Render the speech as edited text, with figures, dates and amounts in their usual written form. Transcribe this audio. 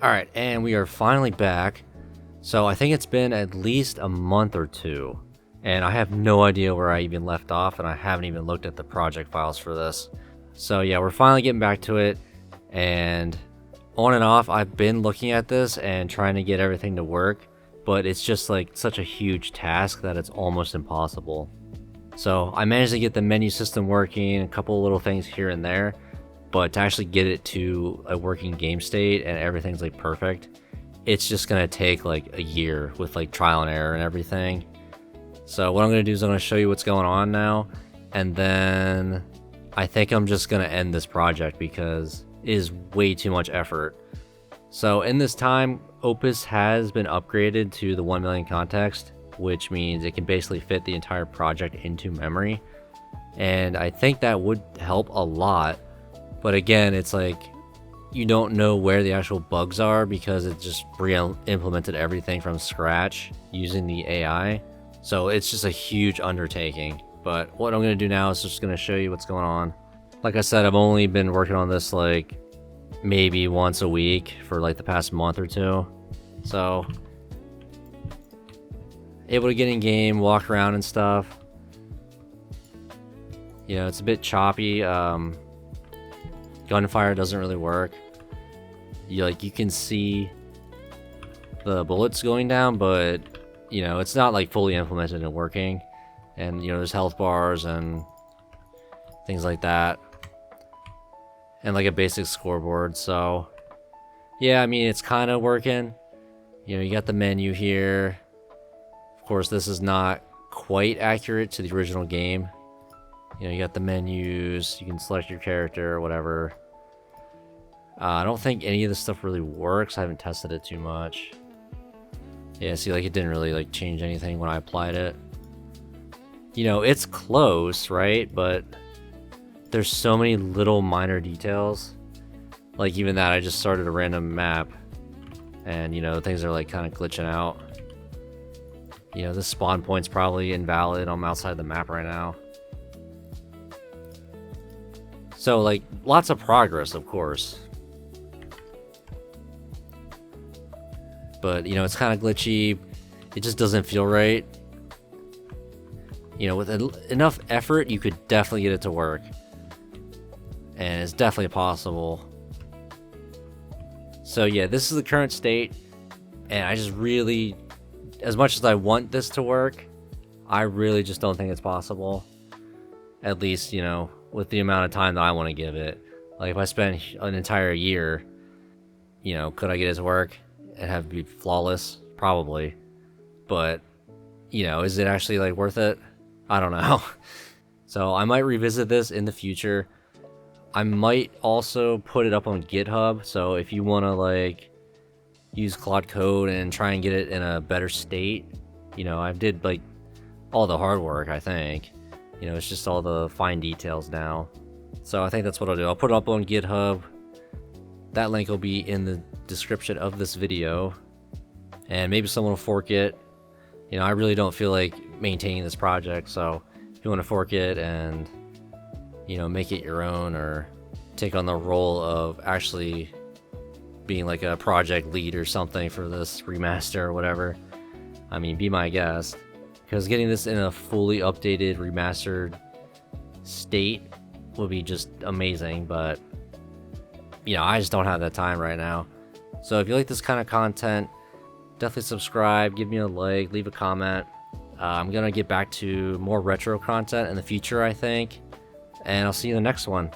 Alright, and we are finally back. So I think it's been at least a month or two, and I have no idea where I even left off, and I haven't even looked at the project files for this. So yeah, we're finally getting back to it, and on and off I've been looking at this and trying to get everything to work, but it's just like such a huge task that it's almost impossible. So I managed to get the menu system working, a couple of little things here and there, but to actually get it to a working game state and everything's like perfect, it's just gonna take like a year with like trial and error and everything. So what I'm gonna do is I'm gonna show you what's going on now, and then I think I'm just gonna end this project because it is way too much effort. So in this time, Opus has been upgraded to the 1 million context, which means it can basically fit the entire project into memory, and I think that would help a lot. But again, it's like you don't know where the actual bugs are because it just re-implemented everything from scratch using the AI. So it's just a huge undertaking. But what I'm going to do now is just going to show you what's going on. Like I said, I've only been working on this like maybe once a week for like the past month or two. So able to get in game, walk around and stuff. You know, it's a bit choppy. Gunfire doesn't really work. You can see the bullets going down, but you know, it's not like fully implemented and working. And you know, there's health bars and things like that, and like a basic scoreboard. So yeah, I mean, it's kind of working. You know, you got the menu here. Of course, this is not quite accurate to the original game. You know, you got the menus, you can select your character or whatever. I don't think any of this stuff really works. I haven't tested it too much. Yeah, see, like it didn't really like change anything when I applied it. You know, it's close, right? But there's so many little minor details. Like even that, I just started a random map and you know, things are like kind of glitching out. You know, this spawn point's probably invalid. I'm outside the map right now. So like lots of progress, of course. But you know, it's kind of glitchy. It just doesn't feel right. You know, with enough effort, you could definitely get it to work. And it's definitely possible. So yeah, this is the current state. And I just really, as much as I want this to work, I really just don't think it's possible. At least, you know, with the amount of time that I want to give it. Like if I spend an entire year, you know, could I get it to work and have it be flawless? Probably. But, you know, is it actually like worth it? I don't know. So I might revisit this in the future. I might also put it up on GitHub. So if you want to like use Claude code and try and get it in a better state, you know, I did like all the hard work, I think. You know, it's just all the fine details now. So I think that's what I'll do. I'll put it up on GitHub. That link will be in the description of this video. And maybe someone will fork it. You know, I really don't feel like maintaining this project. So if you want to fork it and, you know, make it your own or take on the role of actually being like a project lead or something for this remaster or whatever, I mean, be my guest. Because getting this in a fully updated, remastered state would be just amazing, but, you know, I just don't have that time right now. So if you like this kind of content, definitely subscribe, give me a like, leave a comment. I'm going to get back to more retro content in the future, I think, and I'll see you in the next one.